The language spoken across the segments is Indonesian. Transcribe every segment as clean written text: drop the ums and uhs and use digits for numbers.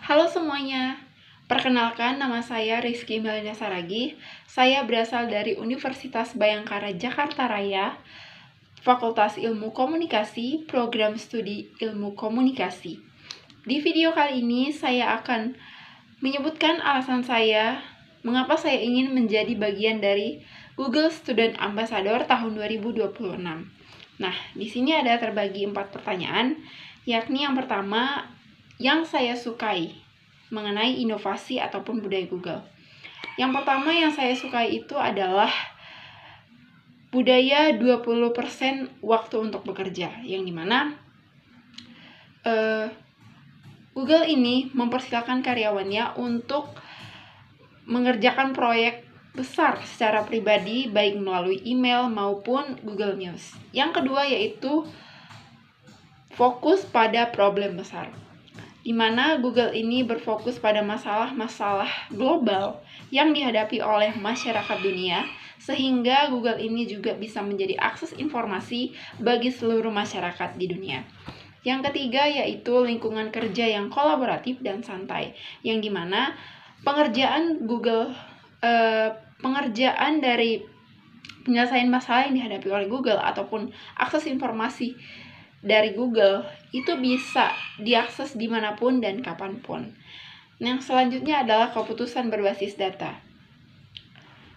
Halo semuanya, perkenalkan nama saya Rizky Melinda Saragi. Saya berasal dari Universitas Bhayangkara Jakarta Raya, Fakultas Ilmu Komunikasi, Program Studi Ilmu Komunikasi. Di video kali ini saya akan menyebutkan alasan saya mengapa saya ingin menjadi bagian dari Google Student Ambassador tahun 2026. Nah, di sini ada terbagi 4 pertanyaan, yakni yang pertama, yang saya sukai mengenai inovasi ataupun budaya Google. Yang pertama yang saya sukai itu adalah budaya 20% waktu untuk bekerja, yang dimana Google ini mempersilahkan karyawannya untuk mengerjakan proyek besar secara pribadi, baik melalui email maupun Google News. Yang kedua yaitu fokus pada problem besar, di mana Google ini berfokus pada masalah-masalah global yang dihadapi oleh masyarakat dunia, sehingga Google ini juga bisa menjadi akses informasi bagi seluruh masyarakat di dunia. Yang ketiga yaitu lingkungan kerja yang kolaboratif dan santai, yang dimana pengerjaan dari penyelesaian masalah yang dihadapi oleh Google ataupun akses informasi dari Google itu bisa diakses dimanapun dan kapanpun. Yang selanjutnya adalah keputusan berbasis data.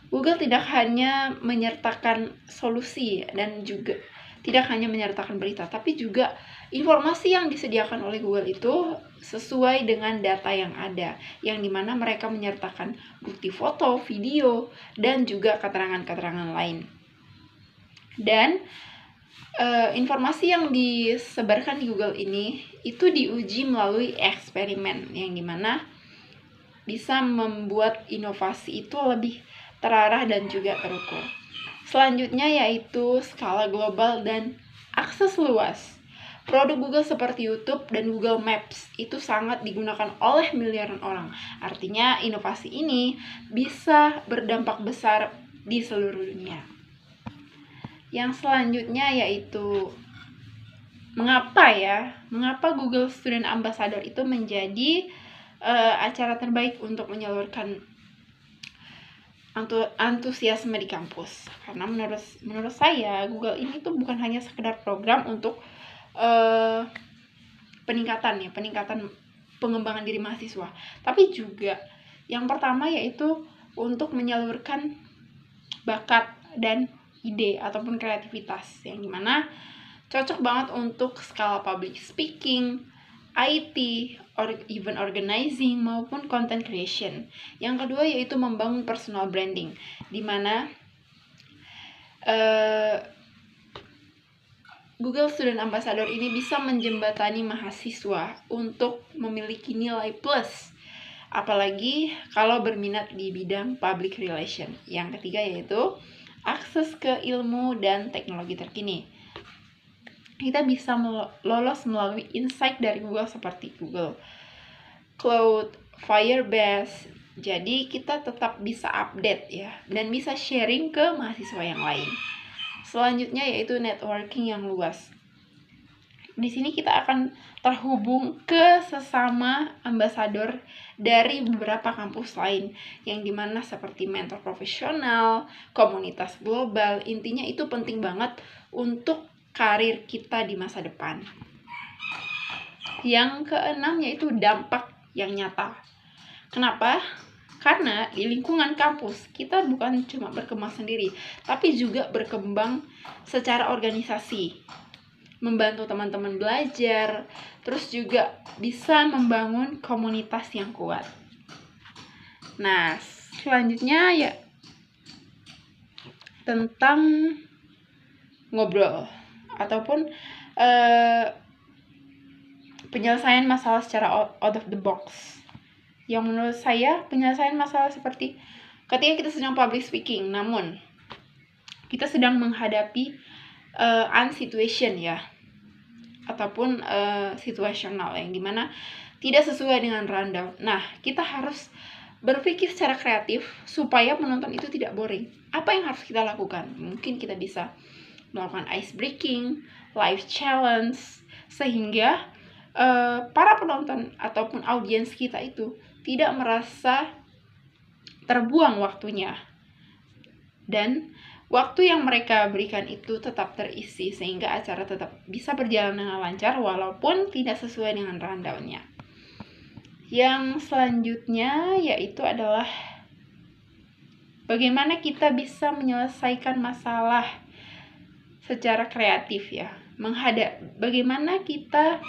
Google tidak hanya menyertakan solusi dan juga tidak hanya menyertakan berita, tapi juga informasi yang disediakan oleh Google itu sesuai dengan data yang ada, yang dimana mereka menyertakan bukti foto, video, dan juga keterangan-keterangan lain. Dan informasi yang disebarkan di Google ini itu diuji melalui eksperimen, yang dimana bisa membuat inovasi itu lebih terarah dan juga terukur. Selanjutnya yaitu skala global dan akses luas. Produk Google seperti YouTube dan Google Maps itu sangat digunakan oleh miliaran orang. Artinya inovasi ini bisa berdampak besar di seluruh dunia. Yang selanjutnya yaitu mengapa Google Student Ambassador itu menjadi acara terbaik untuk menyalurkan antusiasme di kampus. Karena menurut saya Google ini tuh bukan hanya sekedar program untuk peningkatan pengembangan diri mahasiswa, tapi juga yang pertama yaitu untuk menyalurkan bakat dan ide ataupun kreativitas, yang dimana cocok banget untuk skala public speaking, IT, or even organizing maupun content creation. Yang kedua yaitu membangun personal branding, dimana Google Student Ambassador ini bisa menjembatani mahasiswa untuk memiliki nilai plus, apalagi kalau berminat di bidang public relation. Yang ketiga yaitu akses ke ilmu dan teknologi terkini. Kita bisa lolos melalui insight dari Google seperti Google Cloud, Firebase. Jadi kita tetap bisa update ya, dan bisa sharing ke mahasiswa yang lain. Selanjutnya yaitu networking yang luas. Di sini kita akan terhubung ke sesama ambasador dari beberapa kampus lain, yang dimana seperti mentor profesional, komunitas global. Intinya itu penting banget untuk karir kita di masa depan. Yang keenam yaitu dampak yang nyata. Kenapa? Karena di lingkungan kampus kita bukan cuma berkembang sendiri, tapi juga berkembang secara organisasi, membantu teman-teman belajar, terus juga bisa membangun komunitas yang kuat. Nah, selanjutnya ya tentang ngobrol ataupun penyelesaian masalah secara out of the box. Yang menurut saya penyelesaian masalah seperti ketika kita sedang public speaking, namun kita sedang menghadapi unsituation ya, ataupun situasional, yang dimana tidak sesuai dengan rundown. Nah, kita harus berpikir secara kreatif supaya penonton itu tidak boring. Apa yang harus kita lakukan? Mungkin kita bisa melakukan ice breaking, live challenge, sehingga para penonton ataupun audiens kita itu tidak merasa terbuang waktunya, dan waktu yang mereka berikan itu tetap terisi sehingga acara tetap bisa berjalan dengan lancar walaupun tidak sesuai dengan rundown-nya. Yang selanjutnya yaitu adalah bagaimana kita bisa menyelesaikan masalah secara kreatif ya. Bagaimana kita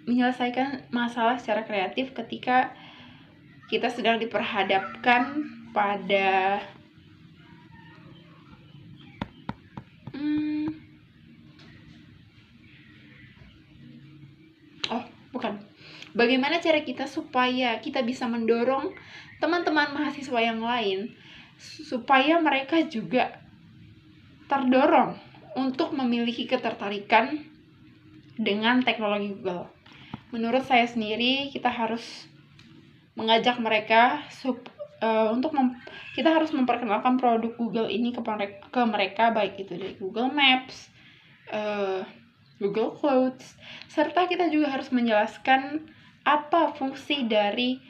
menyelesaikan masalah secara kreatif ketika kita sedang diperhadapkan pada bagaimana cara kita supaya kita bisa mendorong teman-teman mahasiswa yang lain supaya mereka juga terdorong untuk memiliki ketertarikan dengan teknologi Google. Menurut saya sendiri, kita harus mengajak mereka kita harus memperkenalkan produk Google ini ke mereka, baik itu dari Google Maps, Google Clothes, serta kita juga harus menjelaskan apa fungsi dari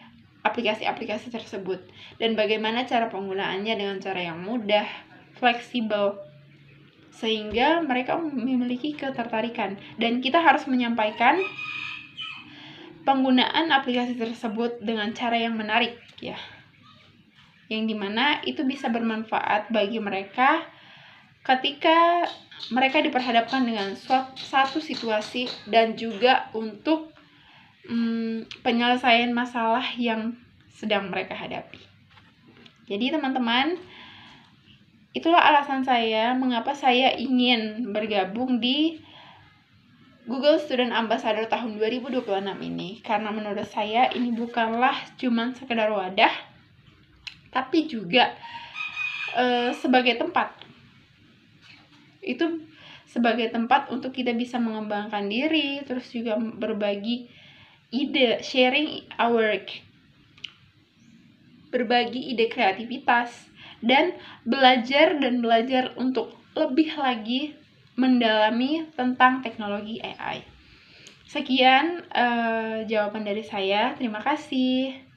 aplikasi-aplikasi tersebut dan bagaimana cara penggunaannya dengan cara yang mudah, fleksibel, sehingga mereka memiliki ketertarikan. Dan kita harus menyampaikan penggunaan aplikasi tersebut dengan cara yang menarik ya, yang dimana itu bisa bermanfaat bagi mereka ketika mereka diperhadapkan dengan satu situasi dan juga untuk penyelesaian masalah yang sedang mereka hadapi. Jadi teman-teman, itulah alasan saya mengapa saya ingin bergabung di Google Student Ambassador tahun 2026 ini, karena menurut saya ini bukanlah cuman sekedar wadah, tapi juga sebagai tempat untuk kita bisa mengembangkan diri, terus juga berbagi ide, berbagi ide kreativitas, dan belajar untuk lebih lagi mendalami tentang teknologi AI. Sekian jawaban dari saya. Terima kasih.